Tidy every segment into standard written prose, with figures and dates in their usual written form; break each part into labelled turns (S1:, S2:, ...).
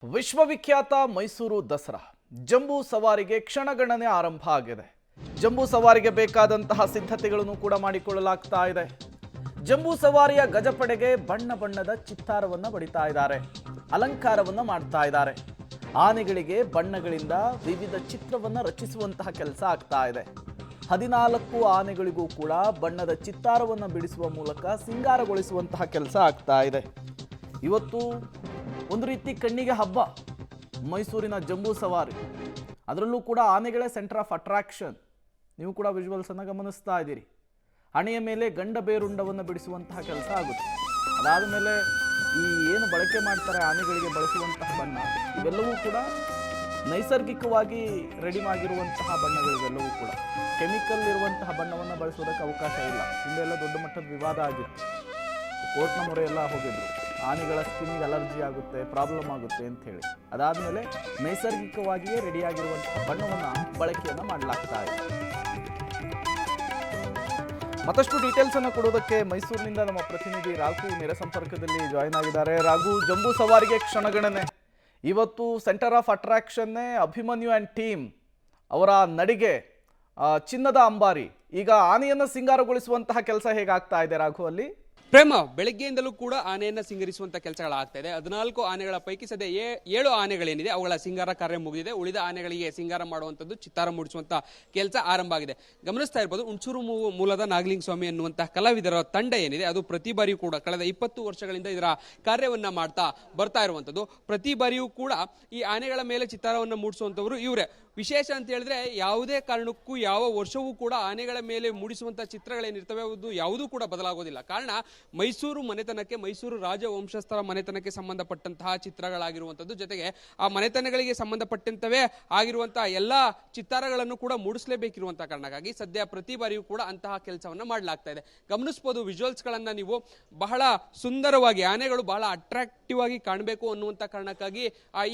S1: ವಿಶ್ವವಿಖ್ಯಾತ ಮೈಸೂರು ದಸರಾ ಜಂಬೂ ಸವಾರಿಗೆ ಕ್ಷಣಗಣನೆ ಆರಂಭ ಆಗಿದೆ. ಜಂಬೂ ಸವಾರಿಗೆ ಬೇಕಾದಂತಹ ಸಿದ್ಧತೆಗಳನ್ನು ಕೂಡ ಮಾಡಿಕೊಳ್ಳಲಾಗ್ತಾ ಇದೆ. ಜಂಬೂ ಸವಾರಿಯ ಗಜಪಡೆಗೆ ಬಣ್ಣ ಬಣ್ಣದ ಚಿತ್ತಾರವನ್ನ ಬಡಿತಾ ಇದ್ದಾರೆ, ಅಲಂಕಾರವನ್ನ ಮಾಡ್ತಾ ಇದ್ದಾರೆ. ಆನೆಗಳಿಗೆ ಬಣ್ಣಗಳಿಂದ ವಿವಿಧ ಚಿತ್ರವನ್ನ ರಚಿಸುವಂತಹ ಕೆಲಸ ಆಗ್ತಾ ಇದೆ. 14 ಆನೆಗಳಿಗೂ ಕೂಡ ಬಣ್ಣದ ಚಿತ್ತಾರವನ್ನ ಬಿಡಿಸುವ ಮೂಲಕ ಸಿಂಗಾರಗೊಳಿಸುವಂತಹ ಕೆಲಸ ಆಗ್ತಾ ಇದೆ. ಇವತ್ತು ಒಂದು ರೀತಿ ಕಣ್ಣಿಗೆ ಹಬ್ಬ ಮೈಸೂರಿನ ಜಂಬೂ ಸವಾರಿ. ಅದರಲ್ಲೂ ಕೂಡ ಆನೆಗಳೇ ಸೆಂಟರ್ ಆಫ್ ಅಟ್ರಾಕ್ಷನ್. ನೀವು ಕೂಡ ವಿಜುವಲ್ಸ್ ಅನ್ನು ಗಮನಿಸ್ತಾ ಇದ್ದೀರಿ. ಹಣೆಯ ಮೇಲೆ ಗಂಡ ಬೇರುಂಡವನ್ನು ಬಿಡಿಸುವಂತಹ ಕೆಲಸ ಆಗುತ್ತೆ. ಅದಾದ ಮೇಲೆ ಈ ಏನು ಬಳಕೆ ಮಾಡ್ತಾರೆ ಆನೆಗಳಿಗೆ ಬಳಸುವಂತಹ ಬಣ್ಣ, ಇವೆಲ್ಲವೂ ಕೂಡ ನೈಸರ್ಗಿಕವಾಗಿ ರೆಡಿ ಆಗಿರುವಂತಹ ಬಣ್ಣಗಳಿವೆಲ್ಲವೂ ಕೂಡ. ಕೆಮಿಕಲ್ ಇರುವಂತಹ ಬಣ್ಣವನ್ನು ಬಳಸೋದಕ್ಕೆ ಅವಕಾಶ ಇಲ್ಲ. ಹಿಂದೆಲ್ಲ ದೊಡ್ಡ ಮಟ್ಟದ ವಿವಾದ ಆಗಿತ್ತು, ಕೋರ್ಟ್ನ ಮೊರೆ ಎಲ್ಲ ಹೋಗಿದ್ರು. ಆನೆಗಳ ಸ್ಕಿನ್ಗೆ ಅಲರ್ಜಿ ಆಗುತ್ತೆ, ಪ್ರಾಬ್ಲಮ್ ಆಗುತ್ತೆ ಅಂತ ಹೇಳಿ. ಅದಾದಮೇಲೆ ನೈಸರ್ಗಿಕವಾಗಿಯೇ ರೆಡಿಯಾಗಿರುವಂತಹ ಬಣ್ಣವನ್ನು ಬಳಕೆಯನ್ನು ಮಾಡಲಾಗ್ತಾ ಇದೆ. ಮತ್ತಷ್ಟು ಡೀಟೇಲ್ಸ್ ಅನ್ನು ಕೊಡೋದಕ್ಕೆ ಮೈಸೂರಿನಿಂದ ನಮ್ಮ ಪ್ರತಿನಿಧಿ ರಾಘು ನೇರ ಸಂಪರ್ಕದಲ್ಲಿ ಜಾಯಿನ್ ಆಗಿದ್ದಾರೆ. ರಾಘು, ಜಂಬೂ ಸವಾರಿಗೆ ಕ್ಷಣಗಣನೆ. ಇವತ್ತು ಸೆಂಟರ್ ಆಫ್ ಅಟ್ರಾಕ್ಷನ್ನೇ ಅಭಿಮನ್ಯು ಆ್ಯಂಡ್ ಟೀಮ್ ಅವರ ನಡಿಗೆ ಚಿನ್ನದ ಅಂಬಾರಿ. ಈಗ ಆನೆಯನ್ನು ಸಿಂಗಾರಗೊಳಿಸುವಂತಹ ಕೆಲಸ ಹೇಗಾಗ್ತಾ ಇದೆ ರಾಘು ಅಲ್ಲಿ?
S2: ಪ್ರೇಮ, ಬೆಳಗ್ಗೆಯಿಂದಲೂ ಕೂಡ ಆನೆಯನ್ನ ಸಿಂಗರಿಸುವಂತ ಕೆಲಸಗಳಾಗ್ತಾ ಇದೆ. 14 ಆನೆಗಳ ಪೈಕಿ ಸದ್ಯ 7 ಆನೆಗಳೇನಿದೆ ಅವುಗಳ ಸಿಂಗಾರ ಕಾರ್ಯ ಮುಗಿದಿದೆ. ಉಳಿದ ಆನೆಗಳಿಗೆ ಸಿಂಗಾರ ಮಾಡುವಂಥದ್ದು, ಚಿತ್ತಾರ ಮೂಡಿಸುವಂತ ಕೆಲಸ ಆರಂಭ ಆಗಿದೆ. ಗಮನಿಸ್ತಾ ಇರ್ಬೋದು, ಹುಣಸೂರು ಮೂಲದ ನಾಗಲಿಂಗ ಸ್ವಾಮಿ ಎನ್ನುವಂತಹ ಕಲಾವಿದರ ತಂಡ ಏನಿದೆ ಅದು ಪ್ರತಿ ಬಾರಿಯೂ ಕೂಡ ಕಳೆದ 20 ವರ್ಷಗಳಿಂದ ಇದರ ಕಾರ್ಯವನ್ನ ಮಾಡ್ತಾ ಬರ್ತಾ ಇರುವಂಥದ್ದು. ಪ್ರತಿ ಬಾರಿಯೂ ಕೂಡ ಈ ಆನೆಗಳ ಮೇಲೆ ಚಿತ್ತಾರವನ್ನು ಮೂಡಿಸುವಂಥವ್ರು ಇವರೇ. ವಿಶೇಷ ಅಂತ ಹೇಳಿದ್ರೆ ಯಾವುದೇ ಕಾರಣಕ್ಕೂ ಯಾವ ವರ್ಷವೂ ಕೂಡ ಆನೆಗಳ ಮೇಲೆ ಮೂಡಿಸುವಂತಹ ಚಿತ್ರಗಳೇನಿರ್ತವೆ ಅದು ಯಾವುದೂ ಕೂಡ ಬದಲಾಗೋದಿಲ್ಲ. ಕಾರಣ ಮೈಸೂರು ಮನೆತನಕ್ಕೆ, ಮೈಸೂರು ರಾಜವಂಶಸ್ಥರ ಮನೆತನಕ್ಕೆ ಸಂಬಂಧಪಟ್ಟಂತಹ ಚಿತ್ರಗಳಾಗಿರುವಂಥದ್ದು. ಜೊತೆಗೆ ಆ ಮನೆತನಗಳಿಗೆ ಸಂಬಂಧಪಟ್ಟಂತವೇ ಆಗಿರುವಂತಹ ಎಲ್ಲ ಚಿತ್ತಾರಗಳನ್ನು ಕೂಡ ಮೂಡಿಸಲೇಬೇಕಿರುವಂತಹ ಕಾರಣಕ್ಕಾಗಿ ಸದ್ಯ ಪ್ರತಿ ಬಾರಿಯೂ ಕೂಡ ಅಂತಹ ಕೆಲಸವನ್ನ ಮಾಡಲಾಗ್ತಾ ಇದೆ. ಗಮನಿಸಬಹುದು ವಿಜುವಲ್ಸ್ ಗಳನ್ನ ನೀವು. ಬಹಳ ಸುಂದರವಾಗಿ ಆನೆಗಳು ಬಹಳ ಅಟ್ರಾಕ್ಟಿವ್ ಆಗಿ ಕಾಣಬೇಕು ಅನ್ನುವಂಥ ಕಾರಣಕ್ಕಾಗಿ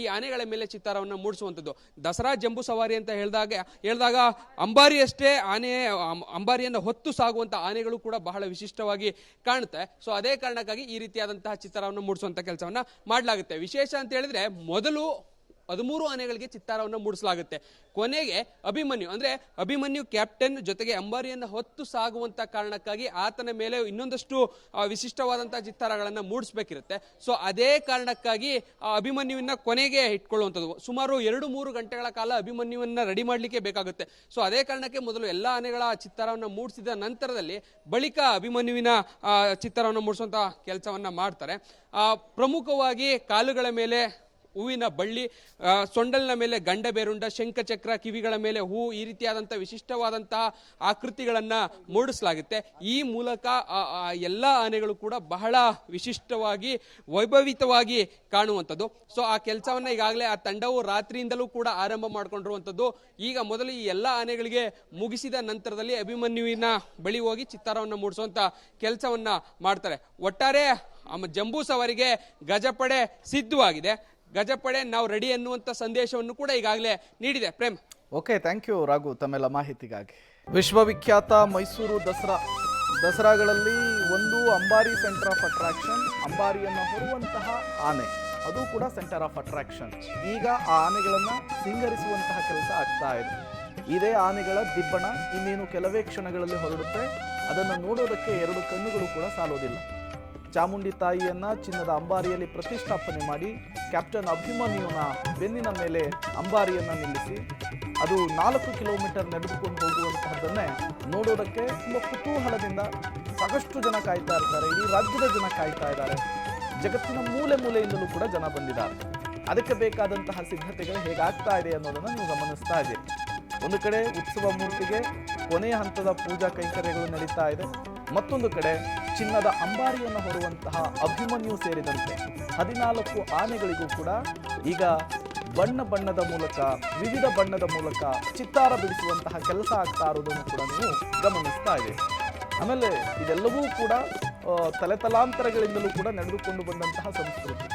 S2: ಈ ಆನೆಗಳ ಮೇಲೆ ಚಿತ್ತಾರವನ್ನು ಮೂಡಿಸುವಂಥದ್ದು. ದಸರಾ ಜಂಬೂ ಸವಾರಿ ಅಂತ ಹೇಳಿದಾಗ ಅಂಬಾರಿ ಅಷ್ಟೇ ಅಂಬಾರಿಯನ್ನು ಹೊತ್ತು ಸಾಗುವಂತ ಆನೆಗಳು ಕೂಡ ಬಹಳ ವಿಶಿಷ್ಟವಾಗಿ ಕಾಣುತ್ತೆ. ಸೊ ಅದೇ ಕಾರಣಕ್ಕಾಗಿ ಈ ರೀತಿಯಾದಂತಹ ಚಿತ್ತಾರವನ್ನು ಮೂಡಿಸುವಂತ ಕೆಲಸವನ್ನ ಮಾಡಲಾಗುತ್ತೆ. ವಿಶೇಷ ಅಂತ ಹೇಳಿದ್ರೆ ಮೊದಲು 13 ಆನೆಗಳಿಗೆ ಚಿತ್ತಾರವನ್ನು ಮೂಡಿಸಲಾಗುತ್ತೆ. ಕೊನೆಗೆ ಅಭಿಮನ್ಯು ಕ್ಯಾಪ್ಟನ್ ಜೊತೆಗೆ ಅಂಬಾರಿಯನ್ನು ಹೊತ್ತು ಸಾಗುವಂತ ಕಾರಣಕ್ಕಾಗಿ ಆತನ ಮೇಲೆ ಇನ್ನೊಂದಷ್ಟು ವಿಶಿಷ್ಟವಾದಂತಹ ಚಿತ್ತಾರಗಳನ್ನು ಮೂಡಿಸಬೇಕಿರುತ್ತೆ. ಸೊ ಅದೇ ಕಾರಣಕ್ಕಾಗಿ ಅಭಿಮನ್ಯುವಿನ ಕೊನೆಗೆ ಇಟ್ಕೊಳ್ಳುವಂಥದ್ದು. ಸುಮಾರು 2-3 ಗಂಟೆಗಳ ಕಾಲ ಅಭಿಮನ್ಯುವನ್ನ ರೆಡಿ ಮಾಡಲಿಕ್ಕೆ ಬೇಕಾಗುತ್ತೆ. ಸೊ ಅದೇ ಕಾರಣಕ್ಕೆ ಮೊದಲು ಎಲ್ಲ ಆನೆಗಳ ಚಿತ್ತಾರವನ್ನು ಮೂಡಿಸಿದ ನಂತರದಲ್ಲಿ ಬಳಿಕ ಅಭಿಮನ್ಯುವಿನ ಚಿತ್ತಾರವನ್ನು ಮೂಡಿಸುವಂತ ಕೆಲಸವನ್ನ ಮಾಡ್ತಾರೆ. ಪ್ರಮುಖವಾಗಿ ಕಾಲುಗಳ ಮೇಲೆ ಹೂವಿನ ಬಳ್ಳಿ, ಸೊಂಡಲಿನ ಮೇಲೆ ಗಂಡ ಬೇರುಂಡ, ಶಂಖಚಕ್ರ, ಕಿವಿಗಳ ಮೇಲೆ ಹೂ, ಈ ರೀತಿಯಾದಂತಹ ವಿಶಿಷ್ಟವಾದಂತಹ ಆಕೃತಿಗಳನ್ನ ಮೂಡಿಸಲಾಗುತ್ತೆ. ಈ ಮೂಲಕ ಎಲ್ಲ ಆನೆಗಳು ಕೂಡ ಬಹಳ ವಿಶಿಷ್ಟವಾಗಿ ವೈಭವಿತವಾಗಿ ಕಾಣುವಂಥದ್ದು. ಸೊ ಆ ಕೆಲಸವನ್ನ ಈಗಾಗಲೇ ಆ ತಂಡವು ರಾತ್ರಿಯಿಂದಲೂ ಕೂಡ ಆರಂಭ ಮಾಡ್ಕೊಂಡಿರುವಂಥದ್ದು. ಈಗ ಮೊದಲು ಈ ಎಲ್ಲ ಆನೆಗಳಿಗೆ ಮುಗಿಸಿದ ನಂತರದಲ್ಲಿ ಅಭಿಮನ್ಯುವಿನ ಬಳಿ ಹೋಗಿ ಚಿತ್ತಾರವನ್ನು ಮೂಡಿಸುವಂತ ಕೆಲಸವನ್ನ ಮಾಡ್ತಾರೆ. ಒಟ್ಟಾರೆ ಜಂಬೂ ಸವಾರಿಗೆ ಗಜಪಡೆ ಸಿದ್ಧವಾಗಿದೆ. ಗಜಪಡೆ ನಾವು ರೆಡಿ ಅನ್ನುವಂಥ ಸಂದೇಶವನ್ನು ಕೂಡ ಈಗಾಗಲೇ ನೀಡಿದೆ. Prem,
S1: okay, thank you Raghu ತಮ್ಮೆಲ್ಲ ಮಾಹಿತಿಗಾಗಿ. ವಿಶ್ವವಿಖ್ಯಾತ ಮೈಸೂರು ದಸರಾಗಳಲ್ಲಿ ಒಂದು ಅಂಬಾರಿ ಸೆಂಟರ್ ಆಫ್ ಅಟ್ರಾಕ್ಷನ್. ಅಂಬಾರಿಯನ್ನು ಹೊರುವಂತಹ ಆನೆ ಅದು ಕೂಡ ಸೆಂಟರ್ ಆಫ್ ಅಟ್ರಾಕ್ಷನ್. ಈಗ ಆ ಆನೆಗಳನ್ನು ಸಿಂಗರಿಸುವಂತಹ ಕೆಲಸ ಆಗ್ತಾ ಇದೆ. ಇದೇ ಆನೆಗಳ ದಿಬ್ಬಣ ಇನ್ನೇನು ಕೆಲವೇ ಕ್ಷಣಗಳಲ್ಲಿ ಹೊರಡುತ್ತೆ. ಅದನ್ನು ನೋಡೋದಕ್ಕೆ 2 ಕಣ್ಣುಗಳು ಕೂಡ ಸಾಲೋದಿಲ್ಲ. ಚಾಮುಂಡಿ ತಾಯಿಯನ್ನ ಚಿನ್ನದ ಅಂಬಾರಿಯಲ್ಲಿ ಪ್ರತಿಷ್ಠಾಪನೆ ಮಾಡಿ ಕ್ಯಾಪ್ಟನ್ ಅಭಿಮನ್ಯುನ ಬೆನ್ನಿನ ಮೇಲೆ ಅಂಬಾರಿಯನ್ನು ನಿಲ್ಲಿಸಿ ಅದು 4 ಕಿಲೋಮೀಟರ್ ನಡೆದುಕೊಂಡು ಹೋಗುವಂತಹದ್ದನ್ನೇ ನೋಡೋದಕ್ಕೆ ತುಂಬ ಕುತೂಹಲದಿಂದ ಸಾಕಷ್ಟು ಜನ ಕಾಯ್ತಾ ಇರ್ತಾರೆ. ಇಡೀ ರಾಜ್ಯದ ಜನ ಕಾಯ್ತಾ ಇದ್ದಾರೆ. ಜಗತ್ತಿನ ಮೂಲೆ ಮೂಲೆಯಿಂದಲೂ ಕೂಡ ಜನ ಬಂದಿದ್ದಾರೆ. ಅದಕ್ಕೆ ಬೇಕಾದಂತಹ ಸಿದ್ಧತೆಗಳು ಹೇಗಾಗ್ತಾ ಇದೆ ಅನ್ನೋದನ್ನು ನೀವು ಗಮನಿಸ್ತಾ ಇದ್ದೀರಿ. ಒಂದು ಕಡೆ ಉತ್ಸವ ಮೂರ್ತಿಗೆ ಕೊನೆಯ ಹಂತದ ಪೂಜಾ ಕೈಂಕರ್ಯಗಳು ನಡೀತಾ ಇದೆ. ಮತ್ತೊಂದು ಕಡೆ ಚಿನ್ನದ ಅಂಬಾರಿಯನ್ನು ಹೊರುವಂತಹ ಅಭಿಮನ್ಯು ಸೇರಿದಂತೆ 14 ಆನೆಗಳಿಗೂ ಕೂಡ ಈಗ ಬಣ್ಣದ ಮೂಲಕ, ವಿವಿಧ ಬಣ್ಣದ ಮೂಲಕ ಚಿತ್ತಾರ ಬಿಡಿಸುವಂತಹ ಕೆಲಸ ಆಗ್ತಾ ಇರೋದನ್ನು ಕೂಡ ನೀವು ಗಮನಿಸ್ತಾ ಇದ್ದೀರಿ. ಆಮೇಲೆ ಇದೆಲ್ಲವೂ ಕೂಡ ತಲೆತಲಾಂತರಗಳಿಂದಲೂ ಕೂಡ ನಡೆದುಕೊಂಡು ಬಂದಂತಹ ಸಂಸ್ಕೃತಿ.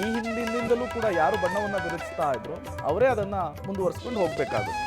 S1: ಈ ಹಿಂದಿನಿಂದಲೂ ಕೂಡ ಯಾರು ಬಣ್ಣವನ್ನು ಬೆರೆಸ್ತಾ ಇದ್ರು ಅವರೇ ಅದನ್ನು ಮುಂದುವರಿಸ್ಕೊಂಡು ಹೋಗಬೇಕಾಗುತ್ತೆ.